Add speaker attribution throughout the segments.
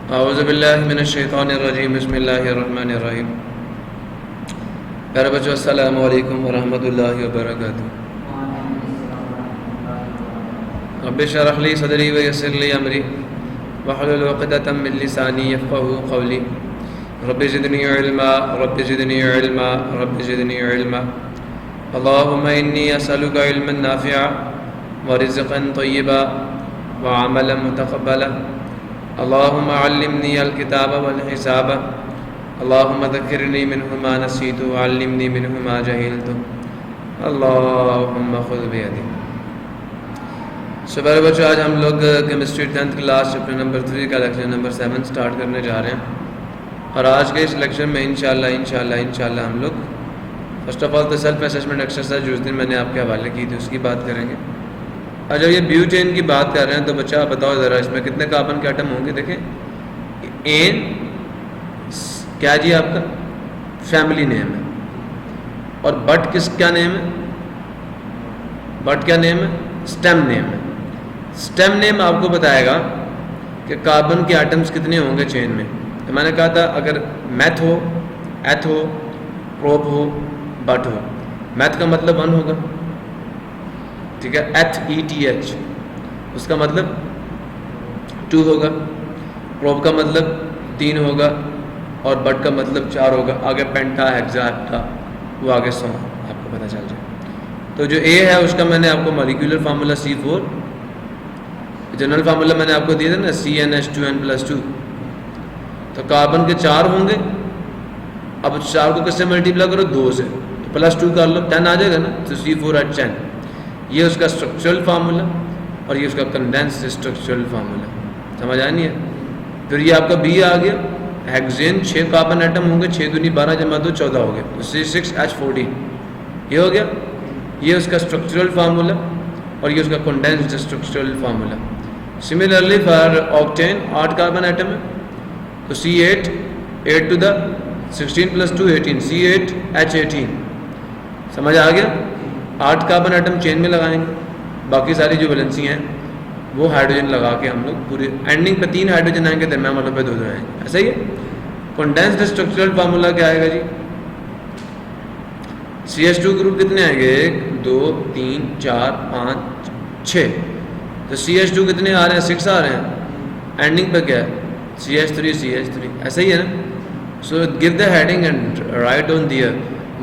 Speaker 1: औज़ु बिल्लाहि मिनश शैतानिर रजीम बिस्मिल्लाहिर रहमानिर रहीम। प्यारे बच्चों, अस्सलामु अलैकुम व रहमतुल्लाहि व बरकातुहू। रब्बि इश्रह ली सदरी व यस्सिर ली अमरी वहलुल उक़दतम मिन लिसानी यफ़क़हू क़ौली। Rabbi ज़िदनी इल्मा rabbi ज़िदनी इल्मा rabbi ज़िदनी इल्मा। अल्लाहुम्मा इन्नी असअलुका इल्मन नाफ़िअ व रिज़्क़न तय्यिबा व अमलन मुतक़ब्बला। अल्लाहुम्मा अल्लिमनी अल-किताब वल हिसाब। अल्लाहुम्मा ज़क्किरनी मिन्हु मा नसीतु व अल्लिमनी मिन्हु मा जहिलतु। अल्लाहुम्मा ख़ुज़ बियदी। सुबह बच्चों, आज हम लोग chemistry 10th class chapter number 3 का लेक्चर नंबर 7 स्टार्ट करने जा रहे हैं। और आज के इस लेक्चर में इंशाल्लाह हम लोग फर्स्ट ऑफ ऑल तो सेल्फ असेसमेंट एक्सरसाइज जो उस दिन मैंने आपके हवाले की थी उसकी बात करेंगे। और जब ये ब्यूटेन की बात कर रहे हैं तो बच्चा आप बताओ ज़रा, इसमें कितने कार्बन के एटम होंगे? देखें, एन क्या जी आपका फैमिली नेम है, और बट क्या नेम है? बट क्या नेम है? स्टेम नेम है। स्टेम नेम आपको बताएगा कि कार्बन के एटम्स कितने होंगे चेन में। तो मैंने कहा था अगर मैथ हो, एथ हो, प्रोप हो, बट हो। मैथ का मतलब 1 होगा, ठीक है। एथ ETH उसका मतलब 2 होगा। प्रोप का मतलब 3 होगा, और बट का मतलब 4 होगा। आगे पेंटा, हेक्सा, हेप्टा, वो आगे 100 आपको पता चल जाए। तो जो ए है उसका मैंने आपको molecular formula C4, general formula मैंने आपको दिया था ना CnH2n+2। तो कार्बन के 4 होंगे। अब 4 को किससे मल्टीप्लाई करो? 2 से, तो +2 कर लो, 10 आ जाएगा ना। तो C4H10 ये उसका स्ट्रक्चरल फार्मूला, और ये उसका कंडेंस्ड स्ट्रक्चरल फार्मूला। समझ आनी है? फिर ये आपका बी आ गया, हेक्सेन 6 कार्बन एटम होंगे, 6 दूनी 12 जमा 2 14 हो गए, तो C6H14 ये हो गया। ये उसका स्ट्रक्चरल फार्मूला, और ये उसका condensed structural formula. Similarly for octane 8 carbon atom है, तो C8 8 to the 16 + 2 18 C8H18। समझ आ गया? 8 कार्बन एटम चेन में लगाएंगे, बाकी सारी जो वैलेंसी हैं वो हाइड्रोजन लगा के हम लोग पूरे एंडिंग पे 3 हाइड्रोजन आएंगे, दरम्यान वालों पे 2 आएंगे। ऐसा ही है। कंडेंस्ड स्ट्रक्चरल फार्मूला क्या आएगा जी? CH2 ग्रुप कितने आएंगे? 1 2 3 4 5 6। तो CH2 कितने आ रहे हैं? 6 आ रहे हैं। एंडिंग पे क्या है? CH3 ऐसा ही है ना। So give the heading and write on their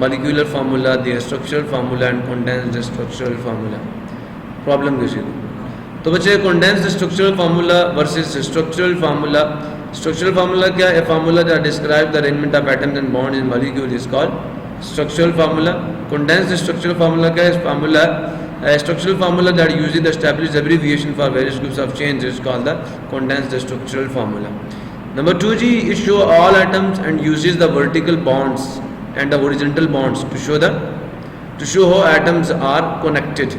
Speaker 1: molecular formula, the structural formula and condensed structural formula. Problem किसी को तो बच्चे condensed structural formula versus structural formula. Structural formula क्या है? Formula that describe the arrangement of atoms and bonds in molecule is called structural formula. Condensed structural formula क्या है? Formula structural formula that uses the established abbreviation for various groups of chains is called the condensed structural formula. Number 2 ji, it show all atoms and uses the vertical bonds and the horizontal bonds to show how atoms are connected,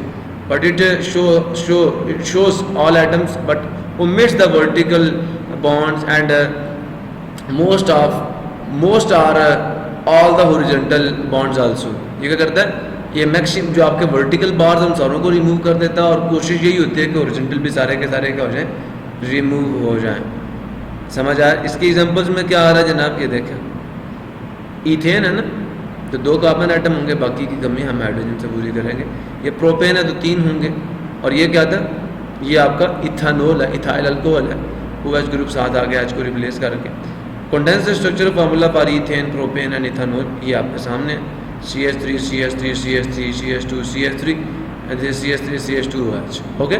Speaker 1: but it shows all atoms but omits the vertical bonds, and most are all the horizontal bonds also. ये क्या करता है? ये maximum जो आपके vertical bars हम सारों को रिमूव कर देता है, और कोशिश यही होती है कि ओरिजिनल भी सारे के सारे क्या हो जाए, रिमूव हो जाए। समझ आया? इसके एग्जांपल्स में क्या आ रहा है जनाब? ये देखें, इथेन है ना, तो 2 कार्बन एटम होंगे, बाकी की कमी हम हाइड्रोजन से पूरी करेंगे। ये प्रोपेन है तो 3 होंगे, और ये क्या था? ये आपका इथानोल है, इथाइल अल्कोहल है, OH ग्रुप साथ आ गया, H को रिप्लेस करके। Condensed structural formula for ethane, propane and ethanol ये आपके सामने है। CH3 CH3 CH3 CH2 CH3 CH2OH। Okay,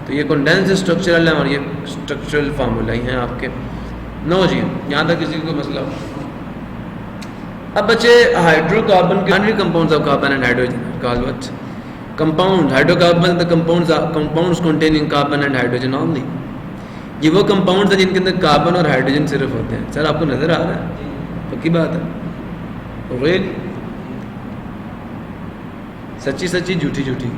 Speaker 1: तो ये कंडेंस्ड स्ट्रक्चरल है, और ये स्ट्रक्चरल फार्मूला ही हैं आपके। नो जी, यहाँ तक किसी को मसला हो? अब बच्चे हाइड्रोकार्बन के unary compounds of carbon and hydrogen called what? Compound hydrocarbon the compounds containing carbon and hydrogen only. ये वो कंपाउंड्स हैं जिनके अंदर कार्बन और हाइड्रोजन सिर्फ होते हैं। सर आपको नजर आ रहा है? पक्की बात है? रियली? सच्ची झूठी?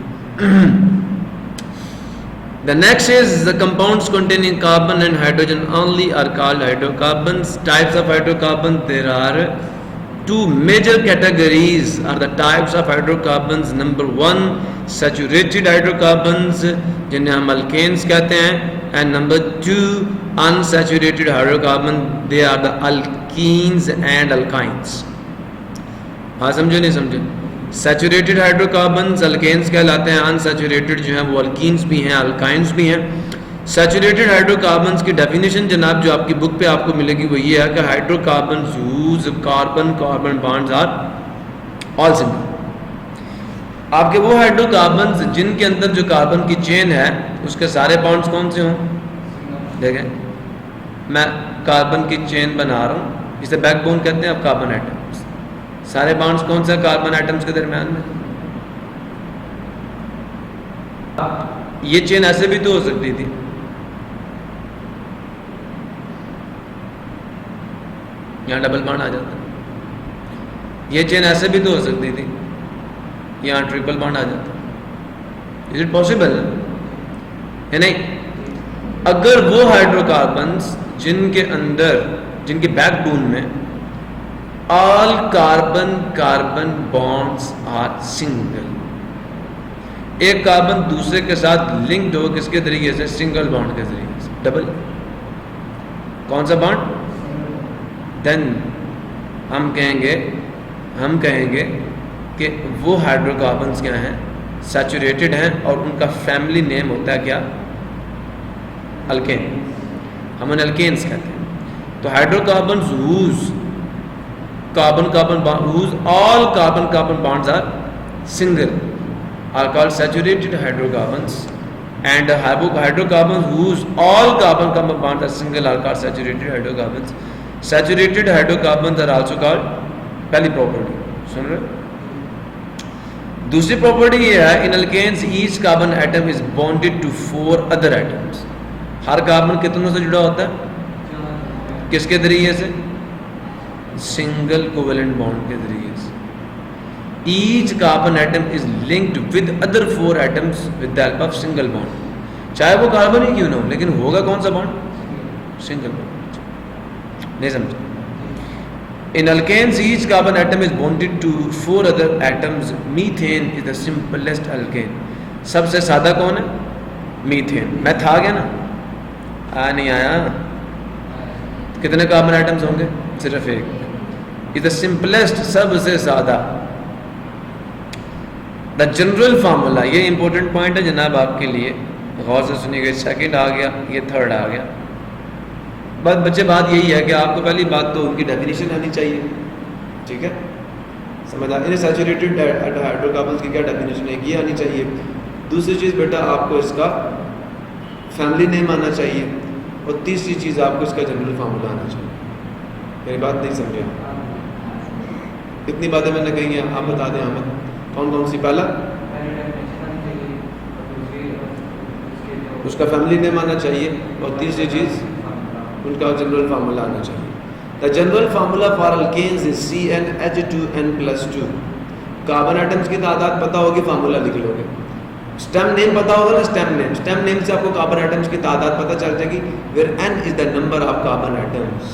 Speaker 1: The next is the compounds containing carbon and hydrogen only are called hydrocarbons. Types of hydrocarbons, there are 2 major categories are the types of hydrocarbons. Number 1 saturated hydrocarbons जिन्हें हम alkanes कहते हैं, And number 2, unsaturated hydrocarbon, they are the alkenes and alkynes. हाँ समझे नहीं समझे? Saturated hydrocarbons alkanes कहलाते हैं, अनसैचुरेटेड जो हैं वो अल्कीन्स भी हैं, अल्काइंस भी हैं। सैचुरेटेड हाइड्रोकार्बन्स की डेफिनेशन जनाब जो आपकी बुक पे आपको मिलेगी वो ये है कि hydrocarbons whose carbon carbon bonds are all single. आपके वो हाइड्रोकार्बन्स जिनके अंदर जो कार्बन की चेन है उसके सारे बॉन्ड्स कौन से हों? देखें, मैं कार्बन की चेन बना रहा हूँ, इसे बैकबोन कहते हैं। अब कार्बन एटम्स, सारे बॉन्ड्स कौन सा कार्बन एटम्स के दरमियान में। ये चेन ऐसे भी तो हो सकती थी, यहाँ डबल बॉन्ड आ जाता। ये चेन ऐसे भी तो हो सकती थी, यहाँ ट्रिपल बॉन्ड आ जाता। इज इट पॉसिबल है? नहीं। अगर वो हाइड्रोकार्बन्स जिनके अंदर, जिनके बैकबोन में all carbon carbon bonds are single, एक कार्बन दूसरे के साथ लिंक्ड हो किसके तरीके से? सिंगल बॉन्ड के तरीके से। डबल कौन सा बॉन्ड? देन हम कहेंगे कि वो हाइड्रोकार्बन्स क्या हैं? सैचुरेटेड हैं, और उनका फैमिली नेम होता है क्या? अल्केन। हम उन्हें अल्केन्स कहते हैं। तो hydrocarbons whose carbon carbon whose all carbon carbon bonds are single are called saturated hydrocarbons, and hydrocarbons whose all carbon carbon bonds are single are called saturated hydrocarbons. Saturated hydrocarbons are also called, पहली property सुन रहे हो। दूसरी property ये है, in alkanes each carbon atom is bonded to 4 other atoms. हर carbon कितनों से जुड़ा होता है? किसके जरिए से? सिंगल कोवेलेंट बॉन्ड के जरिए से। Each carbon atom is linked with other 4 atoms with the help of single bond. चाहे वो कार्बन ही क्यों ना हो, लेकिन होगा कौन सा बॉन्ड? Single bond. नहीं समझे? In alkanes, each carbon atom is bonded to 4 other atoms. Methane is the simplest alkane. सबसे सादा कौन है? मीथेन। मैथ आ गया ना? नहीं आया? कितने कार्बन एटम्स होंगे? सिर्फ एक। इज द सिंपलेस्ट, सबसे सादा। द जनरल फार्मूला, ये इंपॉर्टेंट पॉइंट है जनाब आपके लिए, गौर से सुनिएगा। सेकंड आ गया, ये थर्ड आ गया। बस बच्चे बात यही है कि आपको पहली बात तो उनकी डेफिनेशन आनी चाहिए, ठीक है? समझ आ? इन्हें सैचुरेटेड हाइड्रोकार्बन्स की क्या डेफिनेशन है ये आनी चाहिए। दूसरी चीज़ बेटा आपको इसका फैमिली नेम आना चाहिए, और तीसरी चीज़ आपको इसका जनरल फार्मूला आना चाहिए। मेरी बात नहीं समझे? इतनी बातें मैंने कही हैं, आप बता दें अहमद कौन कौन सी। पहला उसका फैमिली नेम आना चाहिए, और तीसरी चीज़ उनका जनरल फार्मूला आना चाहिए। The general formula for alkanes is CnH2n+2। Carbon atoms की तादाद पता होगी, फार्मूला लिख लोगे। स्टेम नेम पता होगा ना? स्टेम नेम से आपको कार्बन एटम्स की तादाद पता चल जाएगी। Where n is the number of carbon atoms,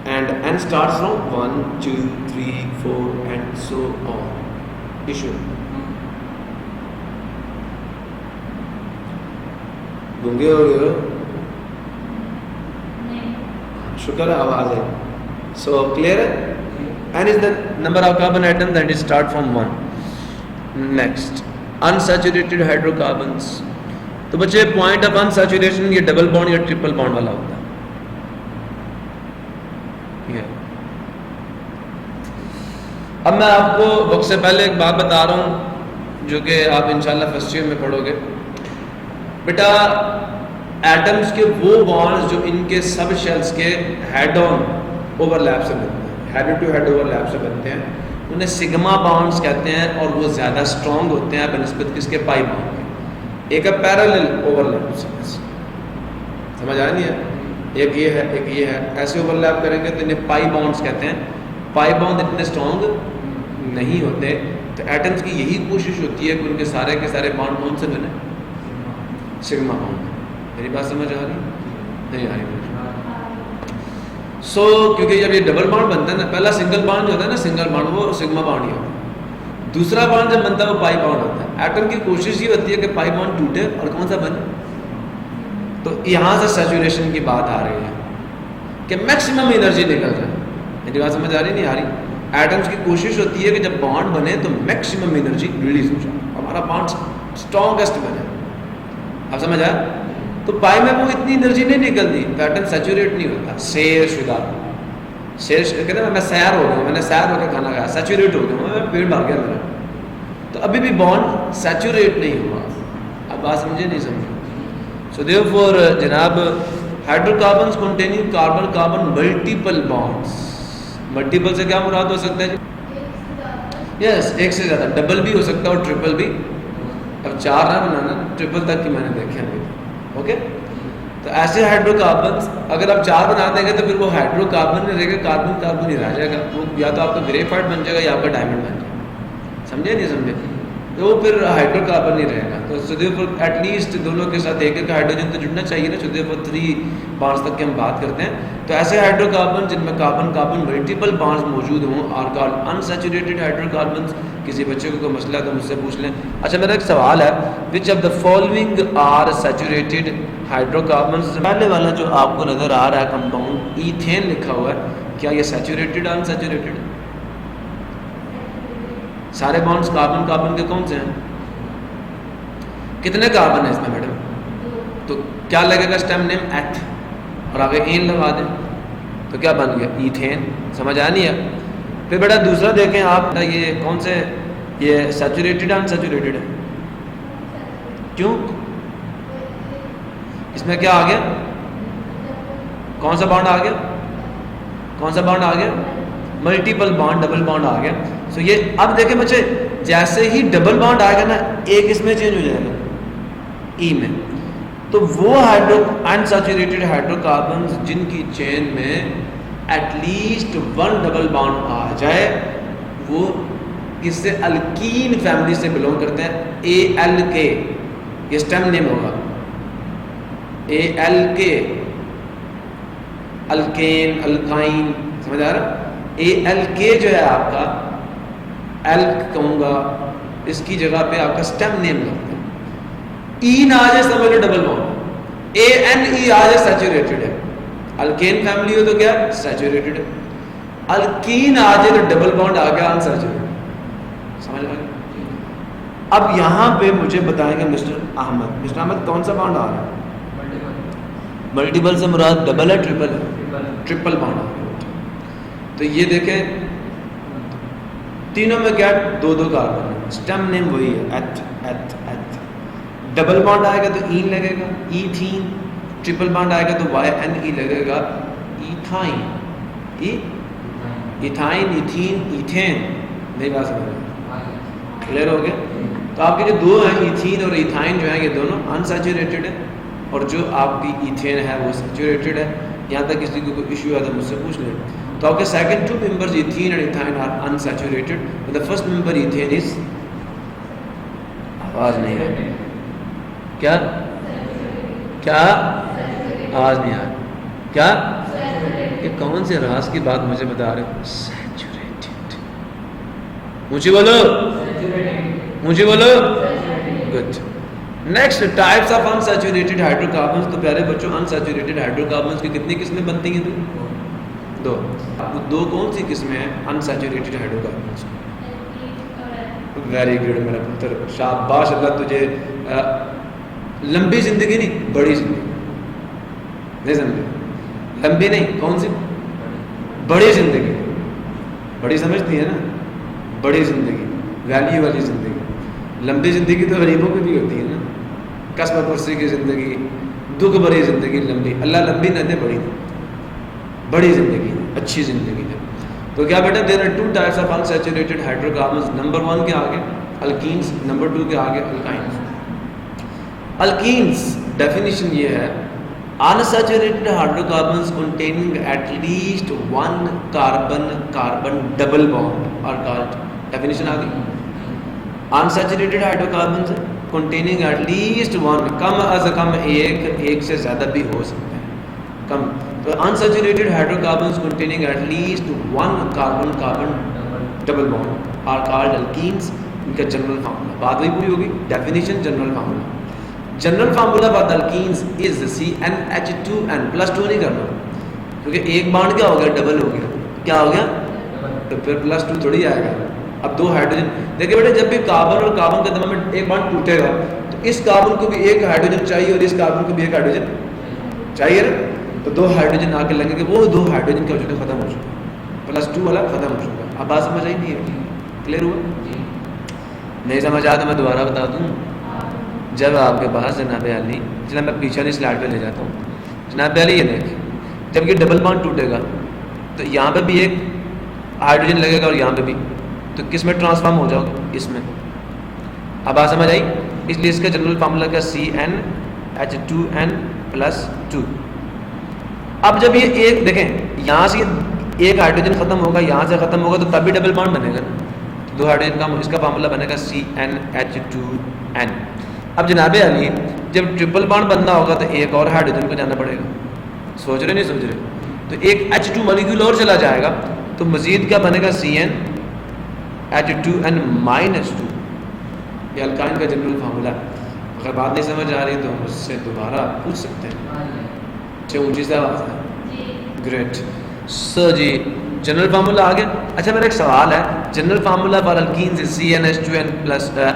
Speaker 1: and n starts from 1 2 3 4 and so on. इशू गूंगे हो गए हो? शुक्र है, आवाज है। सो क्लियर है? n is the number of carbon atoms and it start from 1. Next, unsaturated hydrocarbons. तो बच्चे पॉइंट ऑफ अनसैचुरेशन ये डबल बॉन्ड या ट्रिपल बॉन्ड वाला होता है। अब मैं आपको वक्त से पहले एक बात बता रहा हूँ जो कि आप इंशाल्लाह फर्स्ट ईयर में पढ़ोगे। बेटा एटम्स के वो बॉन्ड्स जो इनके सब शेल्स के हेड ऑन ओवरलैप से बनते हैं, हेड टू हेड ओवरलैप से बनते हैं, उन्हें सिग्मा बॉन्ड्स कहते हैं, और वो ज़्यादा स्ट्रॉन्ग होते हैं बनिस्बत किसके? पाई बॉन्ड के। एक है पैरेलल ओवरलैप, समझ आ नहीं है? एक ये है, एक ये है, ऐसे ओवरलैप करेंगे तो इन्हें पाई बॉन्ड्स कहते हैं। पाई बॉन्ड इतने स्ट्रॉन्ग नहीं होते, तो एटम्स की यही कोशिश होती है कि उनके सारे के सारे बॉन्ड कौन से बने? Sigma bond. मेरी बात समझ आ रही? नहीं आ रही? क्योंकि जब ये डबल बॉन्ड बनता है ना, पहला सिंगल बॉन्ड जो होता है ना, सिंगल बॉन्ड वो सिग्मा बॉन्ड ही होता है। दूसरा बॉन्ड जब बनता है वो पाई बॉन्ड होता है। एटम की कोशिश ये होती है कि पाई बॉन्ड टूटे और कौन सा बने? तो यहाँ से सैचुरेशन की बात आ रही है कि मैक्सिमम एनर्जी निकल जाए। मेरी बात समझ आ रही नहीं आ रही? एटम्स की कोशिश होती है कि जब बॉन्ड बने तो मैक्सिमम एनर्जी रिलीज हो जाए, हमारा बॉन्ड स्ट्रॉन्गेस्ट बने। अब समझ आया? तो पाई में वो इतनी एनर्जी नहीं निकलती, तो एटम सैचुरेट नहीं होता। शेर शुदा, शेर कहते हैं मैं सैर हो गया, मैंने सैर होकर खाना खाया, सैचुरेट हो गया, मैं पेट भर गया मेरा। तो अभी भी बॉन्ड सैचुरेट नहीं हुआ। अब बात समझे नहीं समझे? सो देयरफॉर जनाब hydrocarbons containing carbon carbon multiple bonds. Multiple से क्या मुराद हो सकता है? यस, एक से ज़्यादा, डबल भी हो सकता है और ट्रिपल भी। अब 4 ना बनाना, ट्रिपल तक की मैंने देखे अभी। ओके, तो ऐसे हाइड्रोकार्बन्स अगर आप 4 बना देंगे तो फिर वो हाइड्रोकार्बन नहीं रहेगा, कार्बन कार्बन ही रह जाएगा। वो या तो आपका ग्रेफाइट बन जाएगा या आपका डायमंड बन जाएगा। समझे नहीं समझे? तो वो फिर हाइड्रोकार्बन नहीं रहेगा। तो सुदेव एटलीस्ट दोनों के साथ एक एक हाइड्रोजन तो जुड़ना चाहिए ना। सुदेव 3 बॉन्ड्स तक की हम बात करते हैं। तो ऐसे हाइड्रोकार्बन जिनमें कार्बन कार्बन मल्टीपल बॉन्ड्स मौजूद हों और कॉल्ड अनसैचुरेटेड हाइड्रोकार्बन्स। किसी बच्चे को कोई मसला तो मुझसे पूछ लें। अच्छा, मेरा एक सवाल है, which of the following are saturated hydrocarbons? पहले वाला जो आपको नज़र आ रहा है कंपाउंड ईथेन लिखा हुआ है, क्या ये सैचुरेटेड अनसैचुरेटेड? सारे बॉन्ड्स कार्बन कार्बन के कौन से हैं? कितने कार्बन है इसमें मैडम? तो क्या लगेगा स्टेम नेम? एथ, और आगे एन लगा दें तो क्या बन गया? ईथेन। समझ आ नहीं है? फिर बेटा दूसरा देखें आप, ये कौन से, ये सैचुरेटेड अनसैचुरेटेड है? क्यों? इसमें क्या आ गया? कौन सा बॉन्ड आ गया? कौन सा बॉन्ड आ गया? मल्टीपल बॉन्ड, डबल बॉन्ड आ गया। सो ये अब देखें बच्चे, जैसे ही डबल बॉन्ड आएगा ना, एक इसमें चेंज हो जाएगा ई में। तो वो अनसैचुरेटेड हाइड्रोकार्बन्स जिनकी चेन में एटलीस्ट 1 डबल बॉन्ड आ जाए, वो इससे अल्कीन फैमिली से बिलोंग करते हैं। ALK, ये स्टेम नेम होगा। ALK, alkane, alkyne. समझ आ रहा? ALK जो है आपका, एल्क कहूँगा, इसकी जगह पे आपका स्टेम नेम लगता है। ई ना आ जाए समझ लो डबल बॉन्ड, ANE आ जाए सैचुरेटेड है। अल्केन फैमिली हो तो क्या? सैचुरेटेड है। अल्कीन आ जाए तो डबल बॉन्ड आ गया अनसैचुरेटेड। समझ आ गया? अब यहाँ पे मुझे बताएंगे मिस्टर अहमद कौन सा बॉन्ड आ रहा है? मल्टीपल से मुराद डबल है ट्रिपल है? ट्रिपल बॉन्ड आ रहा है। तो ये देखें तीनों में क्या? 2-2 कार्बन है। स्टेम नेम वही है, एथ एथ एथ। डबल बॉन्ड आएगा तो ईन लगेगा, ईथीन। ट्रिपल बॉन्ड आएगा तो YNE लगेगा, ईथाइन। Ethyne, ethene, ethane. मेरी बात समझ क्लियर हो गया? तो आपके जो 2 हैं, इथीन और इथाइन, जो है ये दोनों अनसैचुरेटेड है, और जो आपकी ईथेन है वो सैचुरेटेड है। यहाँ तक किसी को कोई इशू है तो मुझसे पूछ लें। तो आपके second 2 members ethene and ethyne are unsaturated, the first member ethane is, आवाज नहीं है क्या? क्या आवाज नहीं आ रही? क्या ये कौन से राज की बात मुझे बता रहे हो? सैचुरेटेड। मुझे बोलो, मुझे बोलो। Good. Next, types of unsaturated hydrocarbons. तो प्यारे बच्चों, अनसैचुरेटेड हाइड्रोकार्बन्स की कितनी किस्में बनती हैं? 2। 2 कौन सी किस्में हैं अनसैचुरेटेड हाइड्रोकार्बन्स? वेरी गुड मेरा पुत्र, शाबाश, अल्लाह तुझे लंबी जिंदगी नहीं, बड़ी जिंदगी। नहीं समझे? लंबी नहीं, कौन सी? बड़ी जिंदगी। बड़ी समझती है ना? बड़ी जिंदगी, वैल्यू वाली जिंदगी। लंबी जिंदगी तो गरीबों की भी होती है ना, कसब पुरसी की जिंदगी, दुख भरी जिंदगी लंबी। अल्लाह लंबी न दे, बड़ी जिंदगी, अच्छी जिंदगी है। तो क्या बेटा, there are 2 types of unsaturated hydrocarbons. Number 1 के आगे अल्कीन्स, नंबर 2 के आगे अल्काइन्स। अल्कीन्स डेफिनेशन ये है, unsaturated hydrocarbons containing at least 1 carbon double bond are called. Definition आ गई। Unsaturated hydrocarbons containing at least 1, कम अज कम एक से ज़्यादा भी हो सकता है, कम। तो unsaturated hydrocarbons containing at least 1 carbon double bond are called alkenes. इनका जनरल फार्मूला, बात वही पूरी होगी, definition general formula. General formula for the alkenes is CnH2n +2 नहीं करना, क्योंकि एक बॉन्ड क्या हो गया, डबल हो गया। क्या हो गया? तो फिर +2 थोड़ी आएगा। अब दो हाइड्रोजन, देखिए बेटे जब भी कार्बन और कार्बन के दरमियान में एक बॉन्ड टूटेगा तो इस कार्बन को भी एक हाइड्रोजन चाहिए और इस कार्बन को भी एक हाइड्रोजन चाहिए ना, तो दो हाइड्रोजन आके लगेंगे, वो दो हाइड्रोजन का वजूद खत्म हो चुका, +2 वाला खत्म हो चुका। अब बात समझ आई नहीं है? क्लियर हुआ? नहीं समझ आया तो मैं दोबारा बता दूँ। जब आपके पास जनाब अली, चला मैं पीछे वाली स्लाइड पे ले जाता हूँ। जनाब अली ये देखिए, जब ये डबल बॉन्ड टूटेगा तो यहाँ पे भी एक हाइड्रोजन लगेगा और यहाँ पे भी, तो किस में ट्रांसफॉर्म हो जाओगे? इसमें। अब बात समझ आई? इसलिए इसका जनरल फार्मूला क्या, CnH2n +2। अब जब ये एक देखें, यहाँ से एक हाइड्रोजन खत्म होगा, यहाँ से खत्म होगा, तो तभी डबल बॉन्ड बनेगा ना, तो दो हाइड्रोजन का इसका फार्मूला बनेगा CnH2n। अब जनाब अली जब ट्रिपल बॉन्ड बनना होगा तो एक और हाइड्रोजन को जाना पड़ेगा। सोच रहे नहीं सोच रहे? तो एक H2 मॉलिक्यूल और चला जाएगा तो मजीद क्या बनेगा, CnH2n -2। ये अल्काइन का जनरल फार्मूला। अगर बात नहीं समझ आ रही तो मुझसे दोबारा पूछ सकते हैं। अच्छा ऊँची से आवाज़ है, ग्रेट सर जी। जनरल फार्मूला आ गया। अच्छा मेरा एक सवाल है, general formula for alkenes is CnH2n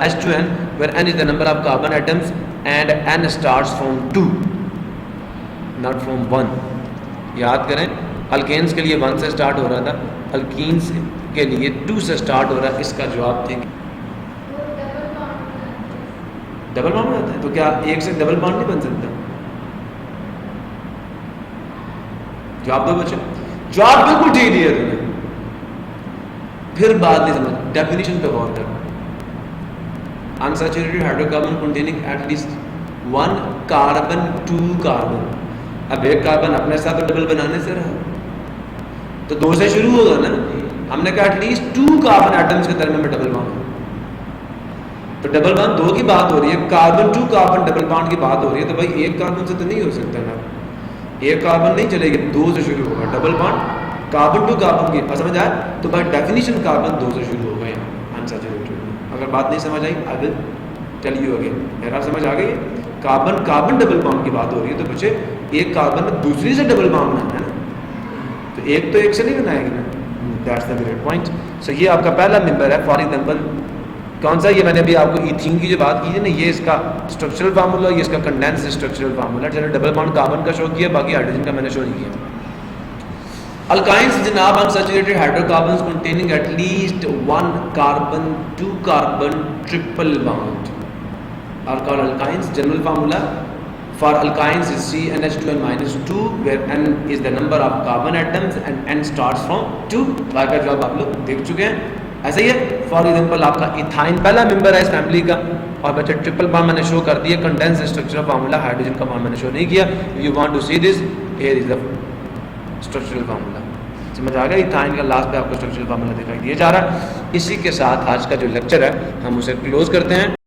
Speaker 1: H2n where n is the number of carbon atoms and n starts from 2 not from 1। याद करें, अल्केन्स के लिए 1 से स्टार्ट हो रहा था, अल्कीन्स के लिए 2 से स्टार्ट हो रहा है। इसका जवाब देंगे डबल बॉन्ड होता है, तो क्या एक से डबल बॉन्ड नहीं बन सकता? जवाब दो बच्चे, जवाब बिल्कुल ठीक दिया तुमने। फिर बात नहीं समझ, डेफिनेशन पे गौर कर। Unsaturated hydrocarbon containing at least 1 carbon 2 carbon. अब एक कार्बन अपने साथ डबल बनाने से रहा तो 2 से शुरू होगा ना। हमने कहा एटलीस्ट 2 कार्बन एटम्स के दरमियान में डबल बॉन्ड, तो डबल बॉन्ड 2 की बात हो रही है, कार्बन 2 कार्बन डबल बॉन्ड की बात हो रही है, तो भाई एक कार्बन से तो नहीं हो सकता ना, एक कार्बन नहीं चलेगी, 2 से शुरू होगा डबल बॉन्ड, कार्बन 2 कार्बन की समझ आया? तो भाई डेफिनेशन कार्बन 2 से शुरू होगा यहाँ अनसैचुरेटेड। अगर बात नहीं समझ आई I will tell you again. मेरा समझ आ गई? कार्बन कार्बन डबल बॉन्ड की बात हो रही है, तो बच्चे एक कार्बन में दूसरी से डबल बॉन्ड बनाना है ना, तो एक तो एक से नहीं बनाएगी ना। That's the great point. So ये आपका पहला मेंबर है। फॉर एग्जांपल कौन सा, ये मैंने अभी आपको इथीन की जो बात की है ना, ये इसका स्ट्रक्चरल फार्मूला, ये इसका कंडेंस स्ट्रक्चरल फार्मूला। चलो डबल बॉन्ड कार्बन का शो किया, बाकी हाइड्रोजन का मैंने शो नहीं किया। अल्काइंस जनाब unsaturated hydrocarbons containing at least 1 carbon 2 carbon triple bond are called alkynes. General formula for alkynes is CnH2n -2 where n is the number of carbon atoms and n starts from 2। का जवाब आप लोग देख चुके हैं, ऐसा ही है। फॉर एग्जांपल आपका इथाइन पहला मेंबर है इस फैमिली का, और बच्चे ट्रिपल बॉन्ड मैंने शो कर दिया, कंडेंस स्ट्रक्चरल फार्मूला, हाइड्रोजन का बॉन्ड मैंने शो नहीं किया। You want to see this, here is the structural formula. समझ आ गया? इथाइन का लास्ट पे आपको स्ट्रक्चरल फार्मूला दिखाई दिया जा रहा है। इसी के साथ आज का जो लेक्चर है हम उसे क्लोज करते हैं।